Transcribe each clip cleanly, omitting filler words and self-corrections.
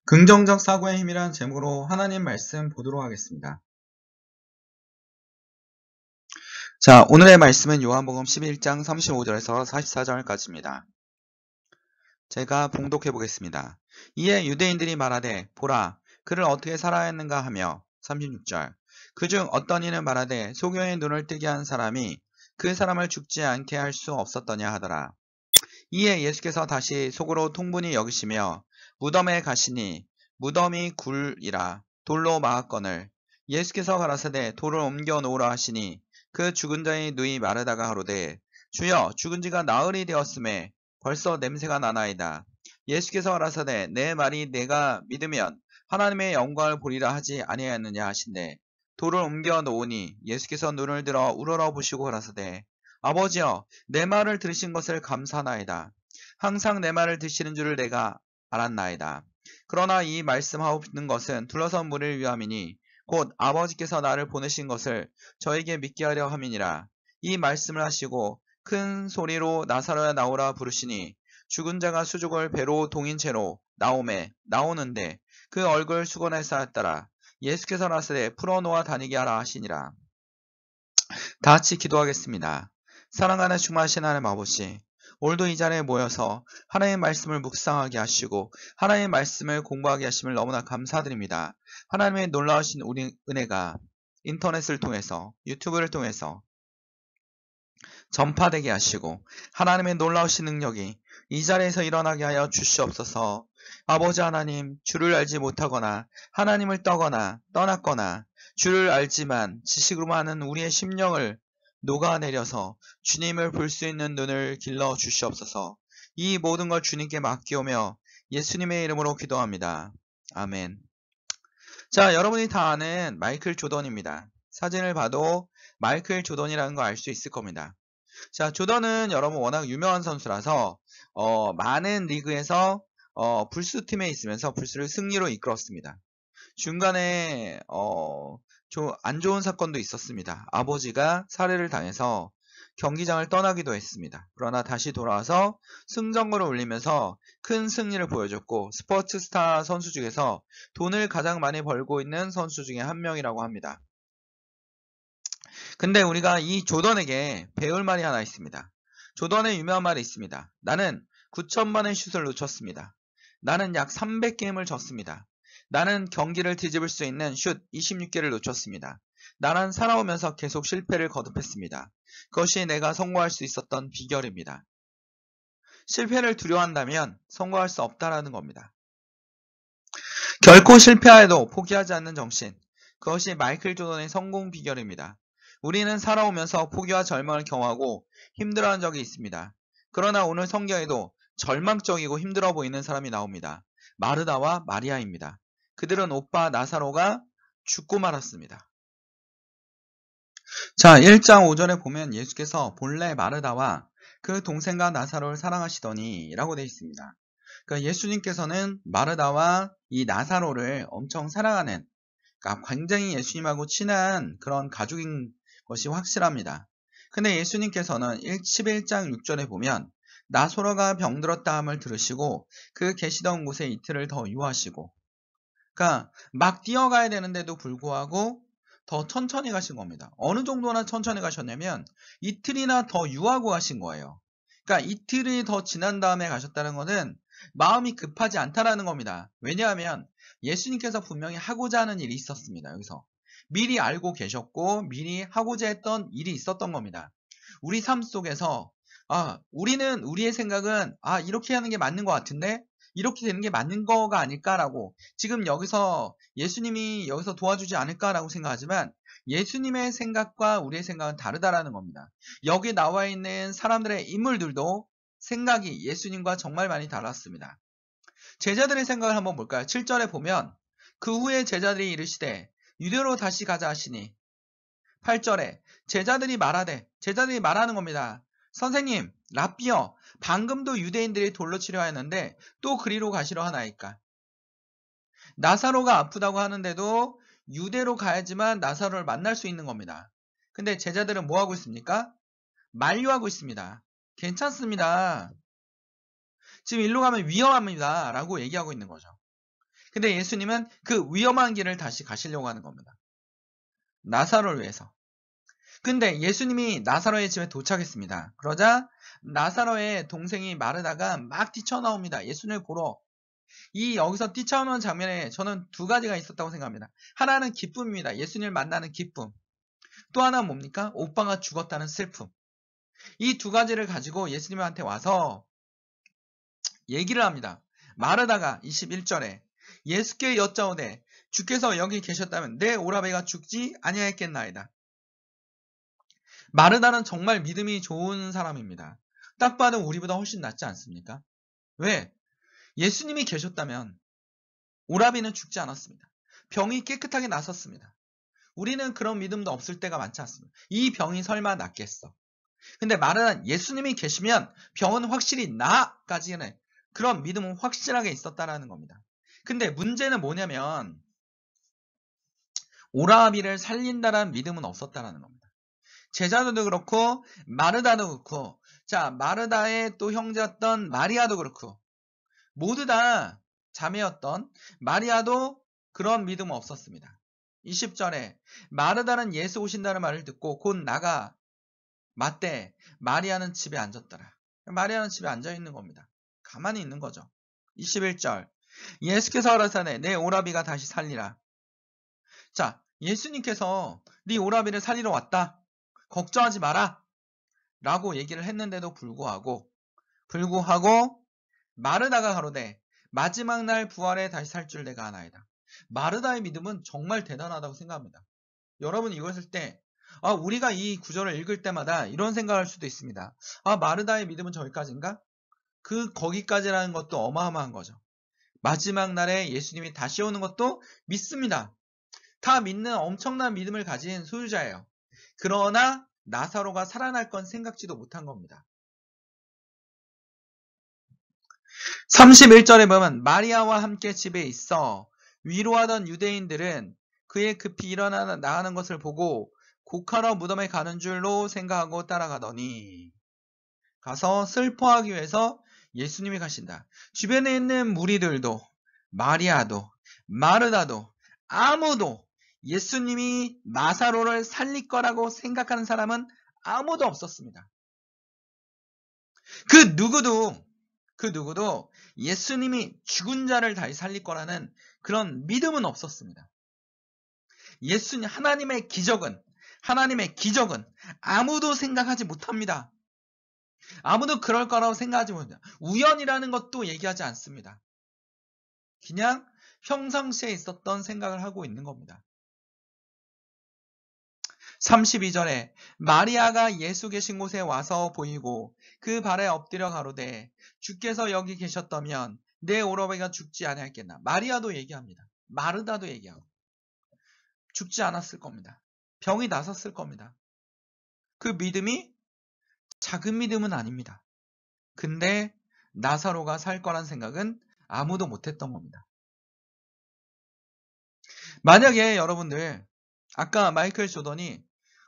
긍정적 사고의 힘이란 제목으로 하나님 말씀 보도록 하겠습니다. 자, 오늘의 말씀은 요한복음 11장 35절에서 44절까지입니다. 제가 봉독해 보겠습니다. 이에 유대인들이 말하되 보라 그를 어떻게 살아야 했는가 하며 36절 그중 어떤 이는 말하되 소경의 눈을 뜨게 한 사람이 그 사람을 죽지 않게 할 수 없었더냐 하더라. 이에 예수께서 다시 속으로 통분히 여기시며 무덤에 가시니 무덤이 굴이라 돌로 막았거늘 예수께서 가라사대 돌을 옮겨 놓으라 하시니 그 죽은 자의 누이 마르다가 가로되 주여 죽은 지가 나흘이 되었음에 벌써 냄새가 나나이다. 예수께서 가라사대 내 말이 내가 믿으면 하나님의 영광을 보리라 하지 아니하였느냐 하신대 돌을 옮겨 놓으니 예수께서 눈을 들어 우러러 보시고 가라사대 아버지여 내 말을 들으신 것을 감사하나이다. 항상 내 말을 드시는 줄을 내가 알았나이다. 그러나 이 말씀하옵는 것은 둘러선 무리를 위함이니 곧 아버지께서 나를 보내신 것을 저에게 믿게 하려 함이니라. 이 말씀을 하시고 큰 소리로 나사로야 나오라 부르시니 죽은 자가 수족을 배로 동인 채로 나오는데 그 얼굴 수건에 쌓였더라. 예수께서 나서되 풀어놓아 다니게 하라 하시니라. 다 같이 기도하겠습니다. 사랑하는 충만하신 하나님 아버지, 오늘도 이 자리에 모여서 하나님의 말씀을 묵상하게 하시고 하나님의 말씀을 공부하게 하심을 너무나 감사드립니다. 하나님의 놀라우신 우리 은혜가 인터넷을 통해서 유튜브를 통해서 전파되게 하시고 하나님의 놀라우신 능력이 이 자리에서 일어나게 하여 주시옵소서. 아버지 하나님, 주를 알지 못하거나 하나님을 떠났거나 주를 알지만 지식으로만 하는 우리의 심령을 녹아내려서 주님을 볼 수 있는 눈을 길러 주시옵소서. 이 모든 걸 주님께 맡기오며 예수님의 이름으로 기도합니다. 아멘. 자, 여러분이 다 아는 마이클 조던입니다. 사진을 봐도 마이클 조던이라는 거 알 수 있을 겁니다. 자, 조던은 여러분 워낙 유명한 선수라서 많은 리그에서 불수팀에 있으면서 불수를 승리로 이끌었습니다. 중간에 좀 안 좋은 사건도 있었습니다. 아버지가 살해를 당해서 경기장을 떠나기도 했습니다. 그러나 다시 돌아와서 승전골을 올리면서 큰 승리를 보여줬고 스포츠 스타 선수 중에서 돈을 가장 많이 벌고 있는 선수 중에 한 명이라고 합니다. 근데 우리가 이 조던에게 배울 말이 하나 있습니다. 조던의 유명한 말이 있습니다. 나는 9,000번의 슛을 놓쳤습니다. 나는 약 300게임을 졌습니다. 나는 경기를 뒤집을 수 있는 슛 26개를 놓쳤습니다. 나는 살아오면서 계속 실패를 거듭했습니다. 그것이 내가 성공할 수 있었던 비결입니다. 실패를 두려워한다면 성공할 수 없다라는 겁니다. 결코 실패하여도 포기하지 않는 정신. 그것이 마이클 조던의 성공 비결입니다. 우리는 살아오면서 포기와 절망을 경험하고 힘들어한 적이 있습니다. 그러나 오늘 성경에도 절망적이고 힘들어 보이는 사람이 나옵니다. 마르다와 마리아입니다. 그들은 오빠 나사로가 죽고 말았습니다. 자, 1장 5절에 보면 예수께서 본래 마르다와 그 동생과 나사로를 사랑하시더니 라고 되어 있습니다. 그러니까 예수님께서는 마르다와 이 나사로를 엄청 사랑하는, 그러니까 굉장히 예수님하고 친한 그런 가족인 것이 확실합니다. 근데 예수님께서는 11장 6절에 보면 나사로가 병들었다 함을 들으시고 그 계시던 곳에 이틀을 더 유하시고, 그러니까 막 뛰어가야 되는데도 불구하고 더 천천히 가신 겁니다. 어느 정도나 천천히 가셨냐면 이틀이나 더 유하고 가신 거예요. 그러니까 이틀이 더 지난 다음에 가셨다는 것은 마음이 급하지 않다라는 겁니다. 왜냐하면 예수님께서 분명히 하고자 하는 일이 있었습니다. 여기서 미리 알고 계셨고 미리 하고자 했던 일이 있었던 겁니다. 우리 삶 속에서 우리는 우리의 생각은 이렇게 하는 게 맞는 것 같은데 이렇게 되는 게 맞는 거가 아닐까라고, 지금 여기서 예수님이 여기서 도와주지 않을까라고 생각하지만 예수님의 생각과 우리의 생각은 다르다라는 겁니다. 여기 나와 있는 사람들의 인물들도 생각이 예수님과 정말 많이 달랐습니다. 제자들의 생각을 한번 볼까요? 7절에 보면 그 후에 제자들이 이르시되 유대로 다시 가자 하시니, 8절에 제자들이 말하는 겁니다. 선생님, 랍비여, 방금도 유대인들이 돌로 치려 하였는데 또 그리로 가시려 하나이까? 나사로가 아프다고 하는데도 유대로 가야지만 나사로를 만날 수 있는 겁니다. 근데 제자들은 뭐 하고 있습니까? 만류하고 있습니다. 괜찮습니다. 지금 일로 가면 위험합니다 라고 얘기하고 있는 거죠. 근데 예수님은 그 위험한 길을 다시 가시려고 하는 겁니다. 나사로를 위해서. 근데 예수님이 나사로의 집에 도착했습니다. 그러자 나사로의 동생이 마르다가 막 뛰쳐나옵니다. 예수님을 보러. 이 여기서 뛰쳐나오는 장면에 저는 두 가지가 있었다고 생각합니다. 하나는 기쁨입니다. 예수님을 만나는 기쁨. 또 하나는 뭡니까? 오빠가 죽었다는 슬픔. 이 두 가지를 가지고 예수님한테 와서 얘기를 합니다. 마르다가 21절에 예수께 여짜오되 주께서 여기 계셨다면 내 오라베가 죽지 아니하였겠나이다. 마르다는 정말 믿음이 좋은 사람입니다. 딱 봐도 우리보다 훨씬 낫지 않습니까? 왜? 예수님이 계셨다면 오라비는 죽지 않았습니다. 병이 깨끗하게 나섰습니다. 우리는 그런 믿음도 없을 때가 많지 않습니다. 이 병이 설마 낫겠어? 근데 마르다는 예수님이 계시면 병은 확실히 나까지는 그런 믿음은 확실하게 있었다라는 겁니다. 근데 문제는 뭐냐면 오라비를 살린다라는 믿음은 없었다라는 겁니다. 제자들도 그렇고 마르다도 그렇고 자 마르다의 또 형제였던 마리아도 그렇고 모두 다 자매였던 마리아도 그런 믿음은 없었습니다. 20절에 마르다는 예수 오신다는 말을 듣고 곧 나가 맞대 마리아는 집에 앉았더라. 마리아는 집에 앉아있는 겁니다. 가만히 있는 거죠. 21절 예수께서 가라사대 내 오라비가 다시 살리라. 자 예수님께서 네 오라비를 살리러 왔다. 걱정하지 마라. 라고 얘기를 했는데도 불구하고 마르다가 가로되 마지막 날 부활에 다시 살 줄 내가 아나이다. 마르다의 믿음은 정말 대단하다고 생각합니다. 여러분 이것을 때 우리가 이 구절을 읽을 때마다 이런 생각할 수도 있습니다. 마르다의 믿음은 저기까지인가? 거기까지라는 것도 어마어마한 거죠. 마지막 날에 예수님이 다시 오는 것도 믿습니다. 다 믿는 엄청난 믿음을 가진 소유자예요. 그러나 나사로가 살아날 건 생각지도 못한 겁니다. 31절에 보면 마리아와 함께 집에 있어 위로하던 유대인들은 그의 급히 일어나 나가는 것을 보고 곡하러 무덤에 가는 줄로 생각하고 따라가더니 가서 슬퍼하기 위해서 예수님이 가신다. 주변에 있는 무리들도 마리아도 마르다도 아무도 예수님이 나사로를 살릴 거라고 생각하는 사람은 아무도 없었습니다. 그 누구도 예수님이 죽은 자를 다시 살릴 거라는 그런 믿음은 없었습니다. 예수님 하나님의 기적은 아무도 생각하지 못합니다. 아무도 그럴 거라고 생각하지 못합니다. 우연이라는 것도 얘기하지 않습니다. 그냥 평상시에 있었던 생각을 하고 있는 겁니다. 32절에 마리아가 예수 계신 곳에 와서 보이고 그 발에 엎드려 가로되 주께서 여기 계셨다면 내 오라비가 죽지 아니하였겠나. 마리아도 얘기합니다. 마르다도 얘기하고 죽지 않았을 겁니다. 병이 나섰을 겁니다. 그 믿음이 작은 믿음은 아닙니다. 근데 나사로가 살 거란 생각은 아무도 못했던 겁니다. 만약에 여러분들 아까 마이클 조던이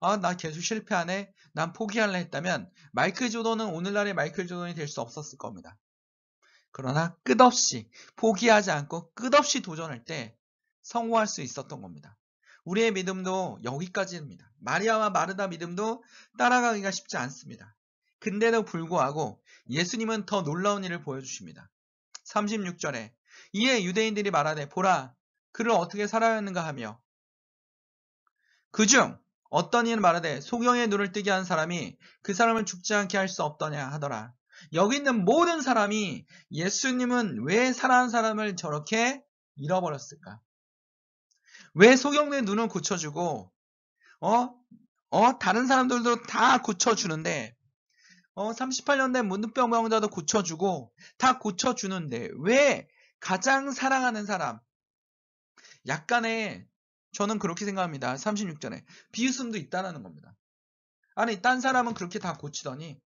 나 계속 실패하네. 난 포기할래 했다면 마이클 조던은 오늘날의 마이클 조던이 될 수 없었을 겁니다. 그러나 끝없이 포기하지 않고 끝없이 도전할 때 성공할 수 있었던 겁니다. 우리의 믿음도 여기까지입니다. 마리아와 마르다 믿음도 따라가기가 쉽지 않습니다. 근데도 불구하고 예수님은 더 놀라운 일을 보여주십니다. 36절에 이에 유대인들이 말하되 보라 그를 어떻게 살아였는가 하며 그중 어떤 이는 말하되 소경의 눈을 뜨게 한 사람이 그 사람을 죽지 않게 할 수 없더냐 하더라. 여기 있는 모든 사람이 예수님은 왜 살아난 사람을 저렇게 잃어버렸을까? 왜 소경의 눈을 고쳐주고 다른 사람들도 다 고쳐주는데 38년 된 문둥병 병자도 고쳐주고 다 고쳐주는데 왜 가장 사랑하는 사람 약간의 저는 그렇게 생각합니다. 36절에 비웃음도 있다는 겁니다. 아니 딴 사람은 그렇게 다 고치더니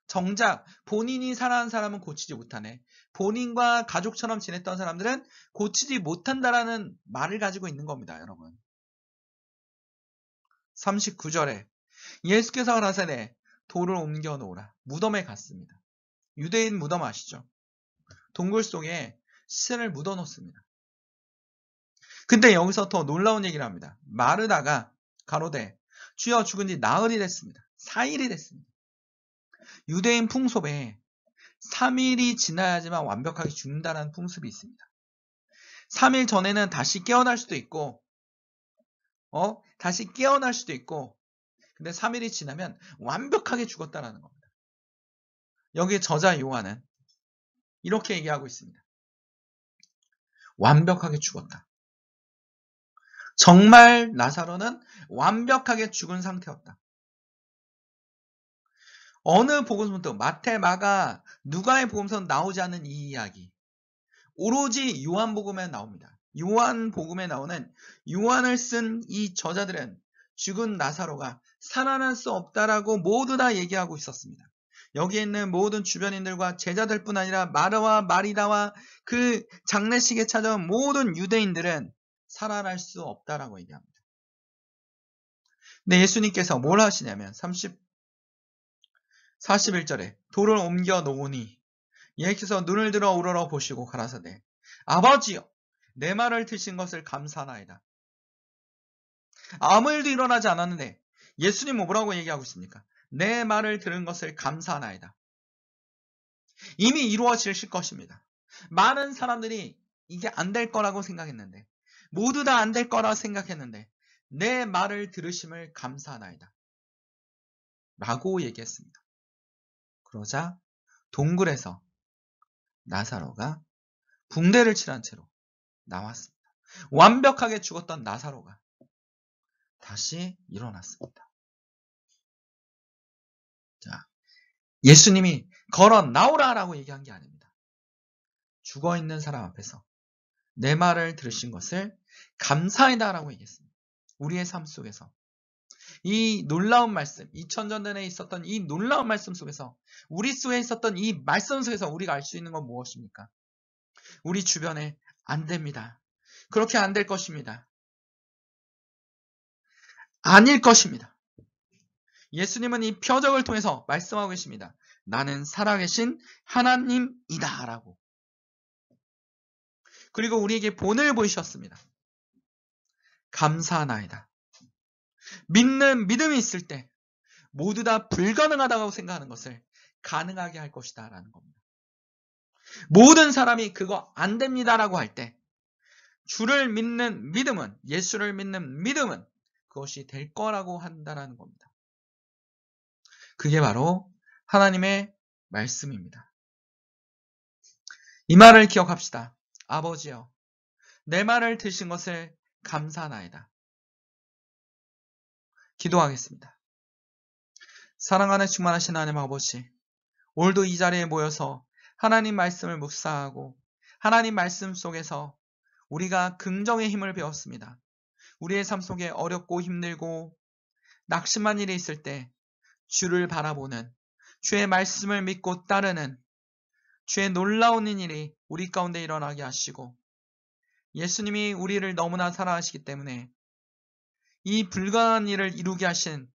정작 본인이 사랑하는 사람은 고치지 못하네. 본인과 가족처럼 지냈던 사람들은 고치지 못한다라는 말을 가지고 있는 겁니다. 여러분 39절에 예수께서 가라사대 돌을 옮겨 놓으라. 무덤에 갔습니다. 유대인 무덤 아시죠? 동굴 속에 신을 묻어 놓습니다. 근데 여기서 더 놀라운 얘기를 합니다. 마르다가 가로되 주여 죽은 지 나흘이 됐습니다. 4일이 됐습니다. 유대인 풍습에 3일이 지나야지만 완벽하게 죽는다는 풍습이 있습니다. 3일 전에는 다시 깨어날 수도 있고 다시 깨어날 수도 있고, 근데 3일이 지나면 완벽하게 죽었다라는 겁니다. 여기 저자 요한은 이렇게 얘기하고 있습니다. 완벽하게 죽었다. 정말 나사로는 완벽하게 죽은 상태였다. 어느 복음서도 마태, 마가, 누가의 복음서는 나오지 않는 이 이야기, 오로지 요한복음에 나옵니다. 요한복음에 나오는 요한을 쓴 이 저자들은 죽은 나사로가 살아날 수 없다라고 모두 다 얘기하고 있었습니다. 여기에 있는 모든 주변인들과 제자들뿐 아니라 마르와 마리다와 그 장례식에 찾아온 모든 유대인들은 살아날 수 없다라고 얘기합니다. 근데 예수님께서 뭘 하시냐면 41절에 돌을 옮겨 놓으니 예수께서 눈을 들어 우러러 보시고 가라사대 아버지여 내 말을 드신 것을 감사하나이다. 아무 일도 일어나지 않았는데 예수님은 뭐라고 얘기하고 있습니까? 내 말을 들은 것을 감사하나이다. 이미 이루어질 것입니다. 많은 사람들이 이게 안 될 거라고 생각했는데, 모두 다 안 될 거라고 생각했는데 내 말을 들으심을 감사하나이다 라고 얘기했습니다. 그러자 동굴에서 나사로가 붕대를 칠한 채로 나왔습니다. 완벽하게 죽었던 나사로가 다시 일어났습니다. 자, 예수님이 걸어 나오라라고 얘기한 게 아닙니다. 죽어있는 사람 앞에서 내 말을 들으신 것을 감사하다라고 얘기했습니다. 우리의 삶 속에서 이 놀라운 말씀, 2000년 전에 있었던 이 놀라운 말씀 속에서, 우리 속에 있었던 이 말씀 속에서 우리가 알 수 있는 건 무엇입니까? 우리 주변에 안 됩니다. 그렇게 안 될 것입니다. 아닐 것입니다. 예수님은 이 표적을 통해서 말씀하고 계십니다. 나는 살아계신 하나님이다 라고. 그리고 우리에게 본을 보이셨습니다. 감사하나이다. 믿는 믿음이 있을 때 모두 다 불가능하다고 생각하는 것을 가능하게 할 것이다 라는 겁니다. 모든 사람이 그거 안 됩니다 라고 할 때 주를 믿는 믿음은, 예수를 믿는 믿음은 그것이 될 거라고 한다는 겁니다. 그게 바로 하나님의 말씀입니다. 이 말을 기억합시다. 아버지여 내 말을 들으신 것을 감사하나이다. 기도하겠습니다. 사랑하는 충만하신 하나님 아버지, 오늘도 이 자리에 모여서 하나님 말씀을 묵상하고 하나님 말씀 속에서 우리가 긍정의 힘을 배웠습니다. 우리의 삶 속에 어렵고 힘들고 낙심한 일이 있을 때 주를 바라보는, 주의 말씀을 믿고 따르는 주의 놀라운 일이 우리 가운데 일어나게 하시고, 예수님이 우리를 너무나 사랑하시기 때문에 이 불가능한 일을 이루게 하신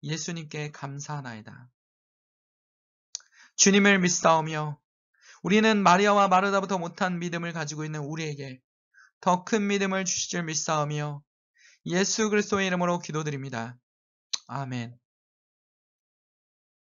예수님께 감사하나이다. 주님을 믿사오며 우리는 마리아와 마르다보다 못한 믿음을 가지고 있는 우리에게 더 큰 믿음을 주실 줄 믿사오며 예수 그리스도의 이름으로 기도드립니다. 아멘.